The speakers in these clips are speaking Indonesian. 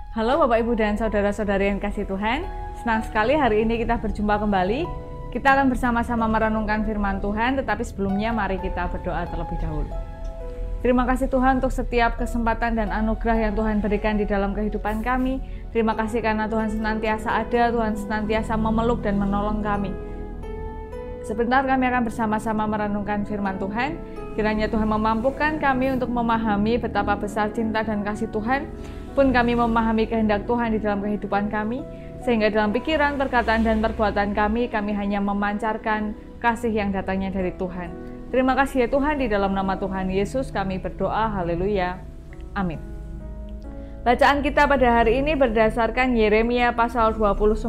Halo Bapak Ibu dan Saudara-saudari yang kasih Tuhan, senang sekali hari ini kita berjumpa kembali. Kita akan bersama-sama merenungkan firman Tuhan, tetapi sebelumnya mari kita berdoa terlebih dahulu. Terima kasih Tuhan untuk setiap kesempatan dan anugerah yang Tuhan berikan di dalam kehidupan kami. Terima kasih karena Tuhan senantiasa ada, Tuhan senantiasa memeluk dan menolong kami. Sebentar kami akan bersama-sama merenungkan firman Tuhan. Kiranya Tuhan memampukan kami untuk memahami betapa besar cinta dan kasih Tuhan, pun kami memahami kehendak Tuhan di dalam kehidupan kami, sehingga dalam pikiran, perkataan, dan perbuatan kami hanya memancarkan kasih yang datangnya dari Tuhan. Terima kasih ya Tuhan, di dalam nama Tuhan Yesus kami berdoa, haleluya, amin. Bacaan kita pada hari ini berdasarkan Yeremia pasal 29,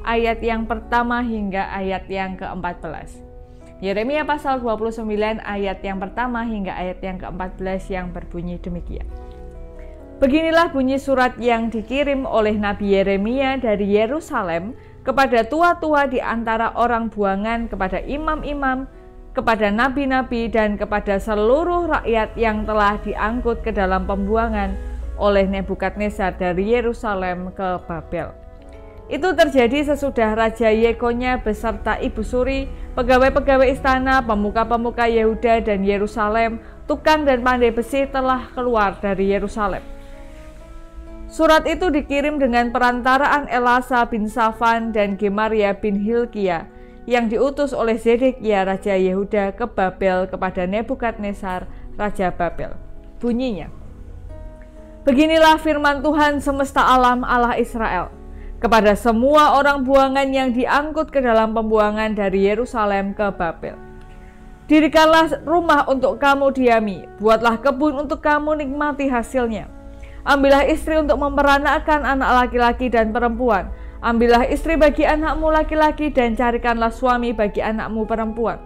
ayat yang pertama hingga ayat yang ke-14. Yeremia pasal 29 ayat yang pertama hingga ayat yang ke-14 yang berbunyi demikian. Beginilah bunyi surat yang dikirim oleh Nabi Yeremia dari Yerusalem kepada tua-tua di antara orang buangan, kepada imam-imam, kepada nabi-nabi, dan kepada seluruh rakyat yang telah diangkut ke dalam pembuangan oleh Nebukadnezar dari Yerusalem ke Babel. Itu terjadi sesudah Raja Yekonya beserta Ibu Suri, pegawai-pegawai istana, pemuka-pemuka Yehuda dan Yerusalem, tukang dan pandai besi telah keluar dari Yerusalem. Surat itu dikirim dengan perantaraan Elasa bin Safan dan Gemaria bin Hilkia yang diutus oleh Zedekia Raja Yehuda ke Babel kepada Nebukadnezar Raja Babel. Bunyinya, beginilah firman Tuhan semesta alam Allah Israel kepada semua orang buangan yang diangkut ke dalam pembuangan dari Yerusalem ke Babel. Dirikanlah rumah untuk kamu diami, buatlah kebun untuk kamu nikmati hasilnya. Ambillah istri untuk memperanakkan anak laki-laki dan perempuan. Ambillah istri bagi anakmu laki-laki dan carikanlah suami bagi anakmu perempuan,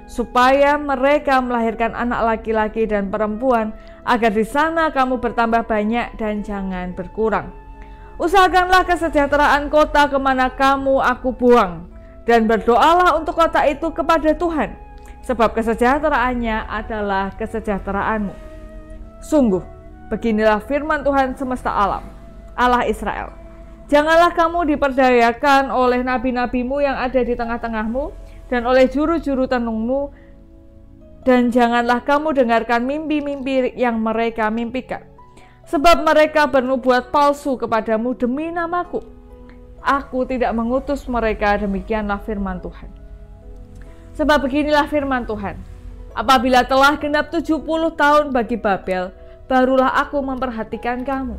supaya mereka melahirkan anak laki-laki dan perempuan, agar di sana kamu bertambah banyak dan jangan berkurang. Usahakanlah kesejahteraan kota kemana kamu aku buang, dan berdoalah untuk kota itu kepada Tuhan, sebab kesejahteraannya adalah kesejahteraanmu. Sungguh, beginilah firman Tuhan semesta alam, Allah Israel. Janganlah kamu diperdayakan oleh nabi-nabimu yang ada di tengah-tengahmu, dan oleh juru-juru tenungmu, dan janganlah kamu dengarkan mimpi-mimpi yang mereka mimpikan. Sebab mereka bernubuat palsu kepadamu demi namaku. Aku tidak mengutus mereka, demikianlah firman Tuhan. Sebab beginilah firman Tuhan, apabila telah genap 70 tahun bagi Babel, barulah aku memperhatikan kamu.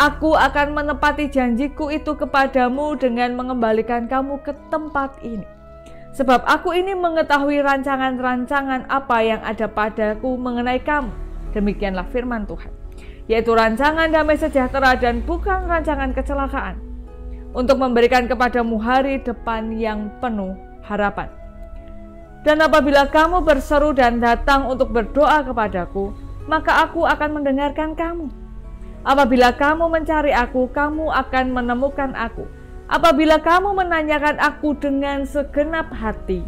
Aku akan menepati janjiku itu kepadamu dengan mengembalikan kamu ke tempat ini. Sebab aku ini mengetahui rancangan-rancangan apa yang ada padaku mengenai kamu, demikianlah firman Tuhan, yaitu rancangan damai sejahtera dan bukan rancangan kecelakaan, untuk memberikan kepadamu hari depan yang penuh harapan. Dan apabila kamu berseru dan datang untuk berdoa kepadaku, maka aku akan mendengarkan kamu. Apabila kamu mencari aku, kamu akan menemukan aku. Apabila kamu menanyakan aku dengan segenap hati,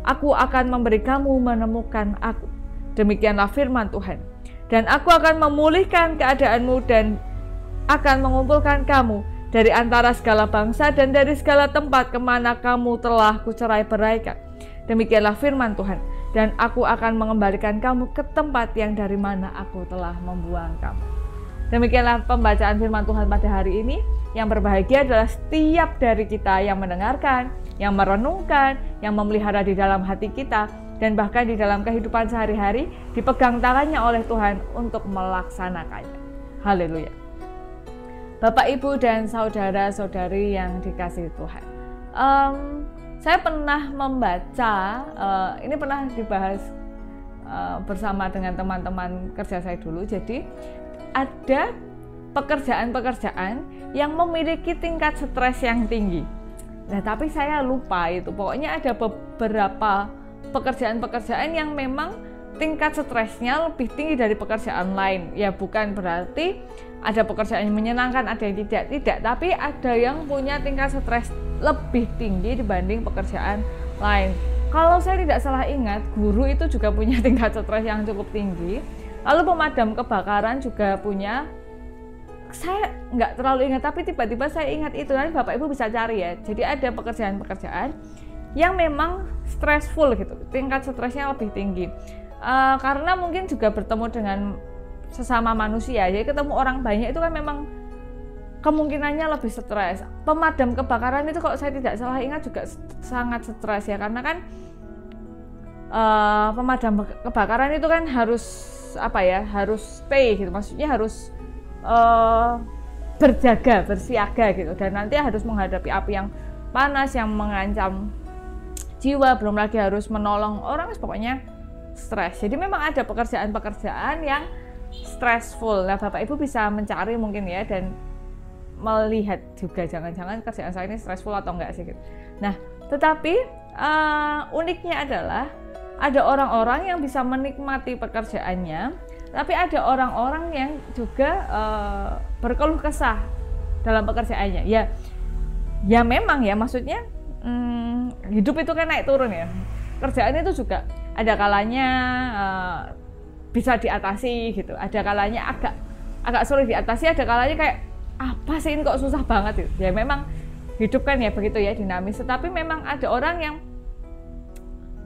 aku akan memberi kamu menemukan aku. Demikianlah firman Tuhan. Dan aku akan memulihkan keadaanmu dan akan mengumpulkan kamu dari antara segala bangsa dan dari segala tempat kemana kamu telah kucerai-beraikan. Demikianlah firman Tuhan. Dan aku akan mengembalikan kamu ke tempat yang dari mana aku telah membuang kamu. Demikianlah pembacaan firman Tuhan pada hari ini. Yang berbahagia adalah setiap dari kita yang mendengarkan, yang merenungkan, yang memelihara di dalam hati kita, dan bahkan di dalam kehidupan sehari-hari dipegang tangannya oleh Tuhan untuk melaksanakannya. Haleluya. Bapak, Ibu, dan saudara-saudari yang dikasihi Tuhan, saya pernah membaca, ini pernah dibahas bersama dengan teman-teman kerja saya dulu. Jadi ada pekerjaan-pekerjaan yang memiliki tingkat stres yang tinggi. Nah, tapi saya lupa itu. Pokoknya ada beberapa pekerjaan-pekerjaan yang memang tingkat stresnya lebih tinggi dari pekerjaan lain. Ya, bukan berarti ada pekerjaan yang menyenangkan, ada yang tidak, tapi ada yang punya tingkat stres lebih tinggi dibanding pekerjaan lain. Kalau saya tidak salah ingat, guru itu juga punya tingkat stres yang cukup tinggi. Lalu pemadam kebakaran juga punya saya nggak terlalu ingat, tapi tiba-tiba saya ingat itu. Nanti Bapak Ibu bisa cari ya. Jadi ada pekerjaan-pekerjaan yang memang stressful gitu, tingkat stresnya lebih tinggi. Karena mungkin juga bertemu dengan sesama manusia, jadi ketemu orang banyak itu kan memang kemungkinannya lebih stres. Pemadam kebakaran itu kalau saya tidak salah ingat juga sangat stres ya, karena kan pemadam kebakaran itu kan harus harus stay gitu, maksudnya harus berjaga, bersiaga gitu, dan nanti harus menghadapi api yang panas yang mengancam jiwa, belum lagi harus menolong orang, pokoknya stres. Jadi memang ada pekerjaan-pekerjaan yang stressful. Nah, Bapak Ibu bisa mencari mungkin ya, dan melihat juga jangan-jangan kerjaan saya ini stressful atau enggak sih gitu. Nah, tetapi uniknya adalah ada orang-orang yang bisa menikmati pekerjaannya, tapi ada orang-orang yang juga berkeluh kesah dalam pekerjaannya. Ya memang ya, maksudnya hidup itu kan naik turun ya. Kerjaan itu juga ada kalanya bisa diatasi gitu, ada kalanya agak sulit diatasi, ada kalanya kayak apa sih ini kok susah banget gitu. Ya memang hidup kan ya begitu ya, dinamis. Tetapi memang ada orang yang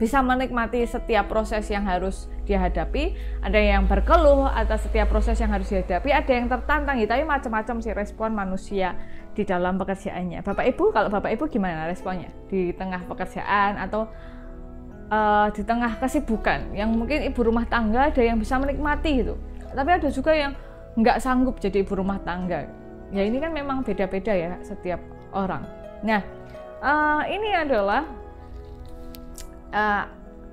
bisa menikmati setiap proses yang harus dihadapi, ada yang berkeluh atas setiap proses yang harus dihadapi, ada yang tertantang gitu. Tapi macam-macam sih respon manusia di dalam pekerjaannya. Bapak Ibu, kalau Bapak Ibu gimana responnya di tengah pekerjaan atau di tengah kesibukan? Yang mungkin ibu rumah tangga ada yang bisa menikmati gitu, tapi ada juga yang nggak sanggup jadi ibu rumah tangga. Ya ini kan memang beda-beda ya setiap orang. Nah, ini adalah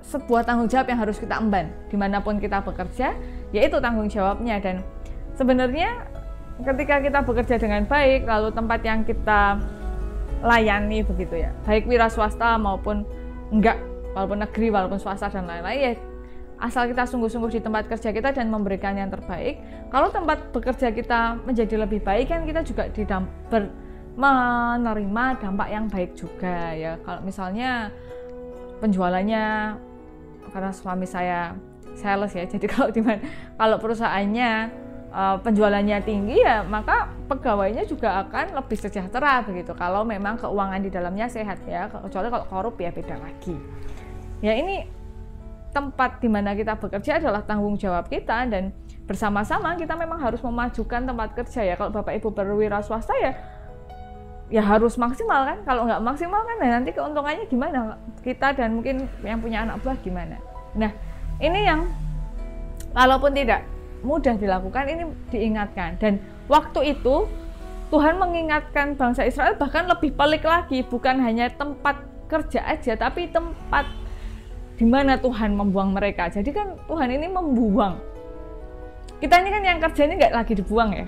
sebuah tanggung jawab yang harus kita emban dimanapun kita bekerja, yaitu tanggung jawabnya. Dan sebenarnya ketika kita bekerja dengan baik, lalu tempat yang kita layani begitu ya, baik wira swasta maupun enggak, walaupun negeri, walaupun swasta dan lain-lain ya, asal kita sungguh-sungguh di tempat kerja kita dan memberikan yang terbaik. Kalau tempat bekerja kita menjadi lebih baik, kan kita juga menerima dampak yang baik juga ya. Kalau misalnya penjualannya, karena suami saya sales ya, jadi kalau perusahaannya penjualannya tinggi ya, maka pegawainya juga akan lebih sejahtera begitu. Kalau memang keuangan di dalamnya sehat ya, kecuali kalau korup ya beda lagi. Ya ini tempat di mana kita bekerja adalah tanggung jawab kita, dan bersama-sama kita memang harus memajukan tempat kerja ya. Kalau Bapak Ibu berwira swasta ya harus maksimal kan. Kalau nggak maksimal kan nanti keuntungannya gimana? Kita dan mungkin yang punya anak buah gimana? Nah, ini yang walaupun tidak mudah dilakukan, ini diingatkan. Dan waktu itu Tuhan mengingatkan bangsa Israel bahkan lebih pelik lagi, bukan hanya tempat kerja aja, tapi tempat di mana Tuhan membuang mereka. Jadi kan Tuhan ini membuang. Kita ini kan yang kerja ini nggak lagi dibuang ya.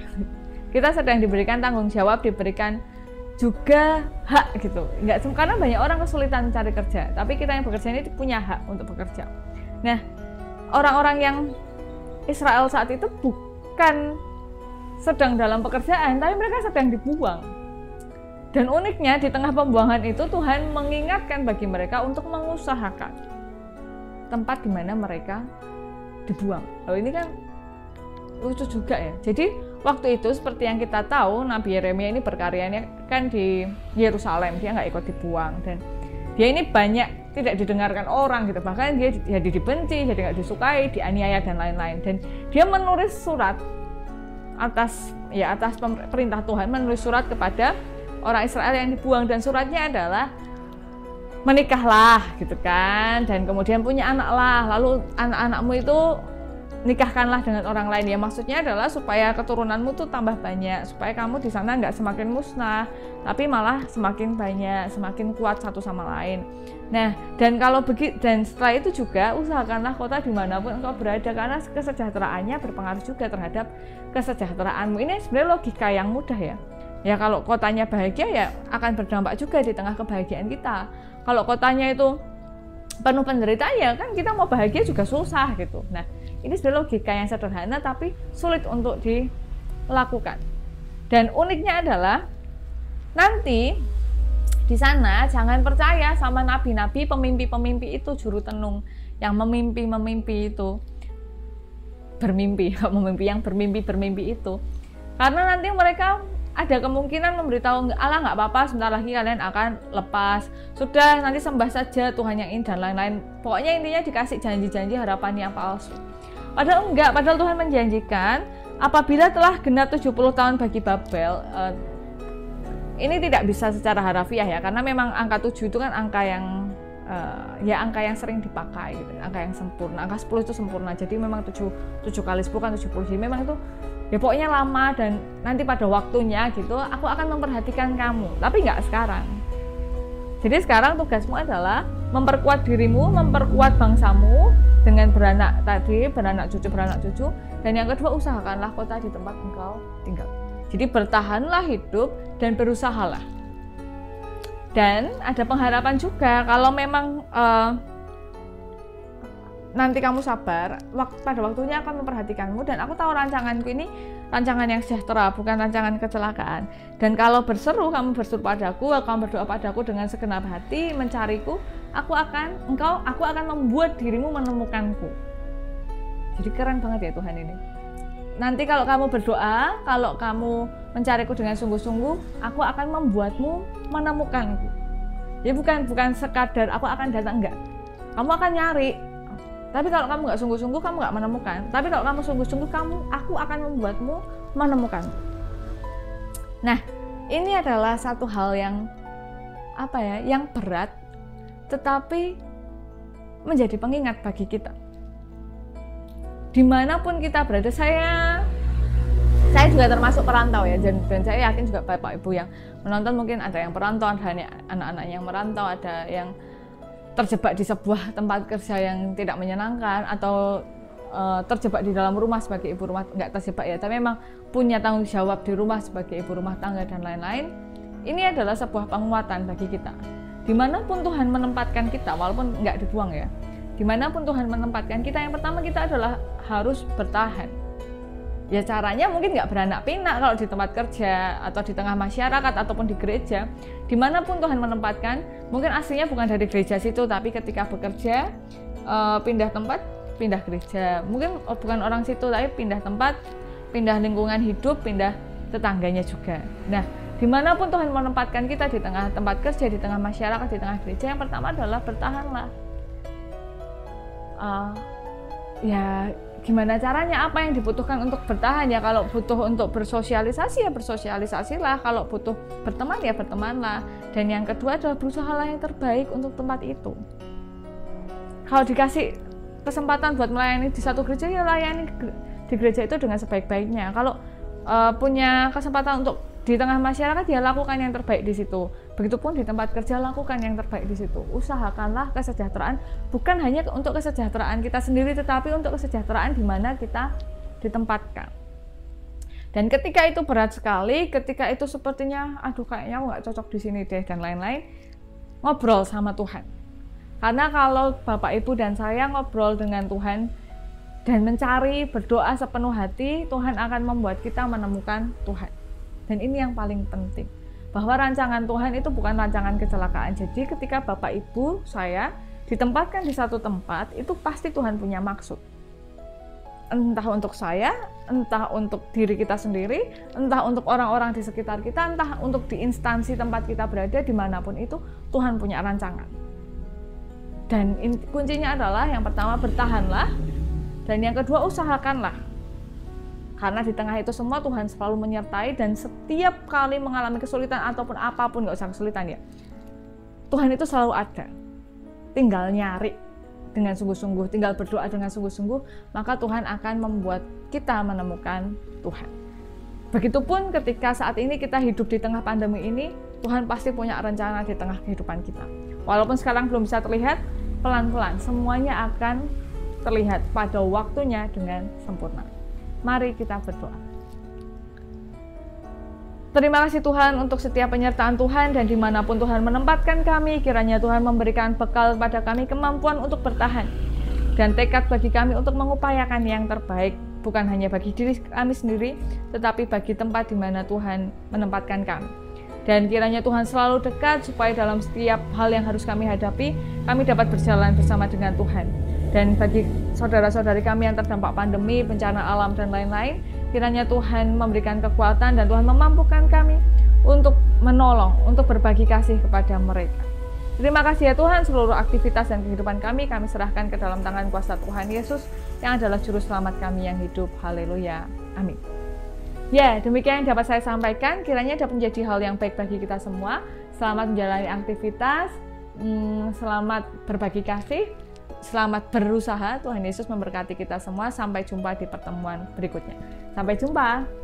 Kita sedang diberikan tanggung jawab, diberikan juga hak gitu. Nggak, karena banyak orang kesulitan mencari kerja, tapi kita yang bekerja ini punya hak untuk bekerja. Nah, orang-orang yang Israel saat itu bukan sedang dalam pekerjaan, tapi mereka sedang dibuang. Dan uniknya di tengah pembuangan itu Tuhan mengingatkan bagi mereka untuk mengusahakan tempat di mana mereka dibuang. Lalu ini kan lucu juga ya. Jadi waktu itu seperti yang kita tahu, Nabi Yeremia ini berkaryanya kan di Yerusalem, dia nggak ikut dibuang, dan dia ini banyak tidak didengarkan orang gitu, bahkan dia jadi dibenci, jadi nggak disukai, dianiaya dan lain-lain. Dan dia menulis surat atas perintah Tuhan, menulis surat kepada orang Israel yang dibuang, dan suratnya adalah menikahlah gitu kan, dan kemudian punya anaklah, lalu anak-anakmu itu nikahkanlah dengan orang lain. Ya maksudnya adalah supaya keturunanmu tuh tambah banyak, supaya kamu di sana nggak semakin musnah, tapi malah semakin banyak, semakin kuat satu sama lain. Nah, dan kalau begitu, dan setelah itu juga usahakanlah kota dimanapun engkau berada, karena kesejahteraannya berpengaruh juga terhadap kesejahteraanmu. Ini sebenarnya logika yang mudah ya. Ya kalau kotanya bahagia ya akan berdampak juga di tengah kebahagiaan kita. Kalau kotanya itu penuh penderitaan ya kan kita mau bahagia juga susah gitu. Nah, ini sebenarnya logika yang sederhana tapi sulit untuk dilakukan. Dan uniknya adalah nanti di sana jangan percaya sama nabi-nabi, pemimpi-pemimpi itu, juru tenung yang memimpi itu bermimpi, yang bermimpi itu. Karena nanti mereka ada kemungkinan memberitahu, Allah nggak apa-apa, sebentar lagi kalian akan lepas. Sudah, nanti sembah saja Tuhan yang ini dan lain-lain. Pokoknya intinya dikasih janji-janji harapan yang palsu. Padahal enggak, padahal Tuhan menjanjikan apabila telah genap 70 tahun bagi Babel, ini tidak bisa secara harafiah ya, karena memang angka 7 itu kan angka yang angka yang sering dipakai gitu, angka yang sempurna. Angka 10 itu sempurna, jadi memang 7 kali 10 kan 70. Jadi memang itu ya pokoknya lama, dan nanti pada waktunya gitu aku akan memperhatikan kamu, tapi nggak sekarang. Jadi sekarang tugasmu adalah memperkuat dirimu, memperkuat bangsamu dengan beranak cucu, dan yang kedua usahakanlah kota di tempat engkau tinggal. Jadi bertahanlah hidup dan berusahalah. Dan ada pengharapan juga, kalau memang nanti kamu sabar, pada waktunya akan memperhatikanmu, dan aku tahu rancanganku ini rancangan yang sejahtera, bukan rancangan kecelakaan. Dan kalau berseru, kamu berseru padaku, kamu berdoa padaku dengan segenap hati, mencariku, aku akan membuat dirimu menemukanku. Jadi keren banget ya Tuhan ini. Nanti kalau kamu berdoa, kalau kamu mencariku dengan sungguh-sungguh, aku akan membuatmu menemukanku. Ya bukan sekadar aku akan datang, enggak. Kamu akan nyari. Tapi kalau kamu nggak sungguh-sungguh, kamu nggak menemukan. Tapi kalau kamu sungguh-sungguh, aku akan membuatmu menemukan. Nah, ini adalah satu hal yang yang berat, tetapi menjadi pengingat bagi kita. Dimanapun kita berada, saya juga termasuk perantau ya, dan saya yakin juga Bapak Ibu yang menonton mungkin ada yang perantau, ada anak-anak yang merantau, ada yang terjebak di sebuah tempat kerja yang tidak menyenangkan, atau terjebak di dalam rumah sebagai ibu rumah, nggak terjebak ya, tapi memang punya tanggung jawab di rumah sebagai ibu rumah tangga dan lain-lain. Ini adalah sebuah penguatan bagi kita. Dimanapun Tuhan menempatkan kita, walaupun nggak dibuang ya, dimanapun Tuhan menempatkan kita, yang pertama kita adalah harus bertahan. Ya caranya mungkin nggak beranak pinak kalau di tempat kerja, atau di tengah masyarakat, ataupun di gereja. Dimanapun Tuhan menempatkan, mungkin aslinya bukan dari gereja situ, tapi ketika bekerja, pindah tempat, pindah gereja. Mungkin bukan orang situ, tapi pindah tempat, pindah lingkungan hidup, pindah tetangganya juga. Nah, dimanapun Tuhan menempatkan kita, di tengah tempat kerja, di tengah masyarakat, di tengah gereja, yang pertama adalah bertahanlah. Ya gimana caranya, apa yang dibutuhkan untuk bertahan ya? Kalau butuh untuk bersosialisasi ya bersosialisasilah, kalau butuh berteman ya bertemanlah. Dan yang kedua adalah berusahalah yang terbaik untuk tempat itu. Kalau dikasih kesempatan buat melayani di satu gereja, ya layani di gereja itu dengan sebaik-baiknya. Kalau punya kesempatan untuk di tengah masyarakat, ya lakukan yang terbaik di situ. Begitupun di tempat kerja, lakukan yang terbaik di situ. Usahakanlah kesejahteraan, bukan hanya untuk kesejahteraan kita sendiri, tetapi untuk kesejahteraan di mana kita ditempatkan. Dan ketika itu berat sekali, ketika itu sepertinya, aduh kayaknya aku nggak cocok di sini deh, dan lain-lain, ngobrol sama Tuhan. Karena kalau Bapak Ibu dan saya ngobrol dengan Tuhan dan mencari, berdoa sepenuh hati, Tuhan akan membuat kita menemukan Tuhan. Dan ini yang paling penting, bahwa rancangan Tuhan itu bukan rancangan kecelakaan. Jadi ketika Bapak Ibu saya ditempatkan di satu tempat, itu pasti Tuhan punya maksud. Entah untuk saya, entah untuk diri kita sendiri, entah untuk orang-orang di sekitar kita, entah untuk di instansi tempat kita berada, dimanapun itu, Tuhan punya rancangan. Dan kuncinya adalah yang pertama bertahanlah, dan yang kedua usahakanlah. Karena di tengah itu semua Tuhan selalu menyertai, dan setiap kali mengalami kesulitan ataupun apapun, nggak usah kesulitan ya, Tuhan itu selalu ada. Tinggal nyari dengan sungguh-sungguh, tinggal berdoa dengan sungguh-sungguh, maka Tuhan akan membuat kita menemukan Tuhan. Begitupun ketika saat ini kita hidup di tengah pandemi ini, Tuhan pasti punya rencana di tengah kehidupan kita. Walaupun sekarang belum bisa terlihat, pelan-pelan semuanya akan terlihat pada waktunya dengan sempurna. Mari kita berdoa. Terima kasih Tuhan untuk setiap penyertaan Tuhan, dan dimanapun Tuhan menempatkan kami, kiranya Tuhan memberikan bekal kepada kami, kemampuan untuk bertahan, dan tekad bagi kami untuk mengupayakan yang terbaik, bukan hanya bagi diri kami sendiri, tetapi bagi tempat di mana Tuhan menempatkan kami. Dan kiranya Tuhan selalu dekat, supaya dalam setiap hal yang harus kami hadapi, kami dapat berjalan bersama dengan Tuhan. Dan bagi saudara-saudari kami yang terdampak pandemi, bencana alam, dan lain-lain, Kiranya Tuhan memberikan kekuatan dan Tuhan memampukan kami untuk menolong, untuk berbagi kasih kepada mereka. Terima kasih ya Tuhan, seluruh aktivitas dan kehidupan kami serahkan ke dalam tangan kuasa Tuhan Yesus yang adalah juru selamat kami yang hidup. Haleluya. Amin. Ya, demikian yang dapat saya sampaikan. Kiranya dapat menjadi hal yang baik bagi kita semua. Selamat menjalani aktivitas, selamat berbagi kasih, selamat berusaha. Tuhan Yesus memberkati kita semua. Sampai jumpa di pertemuan berikutnya. Sampai jumpa.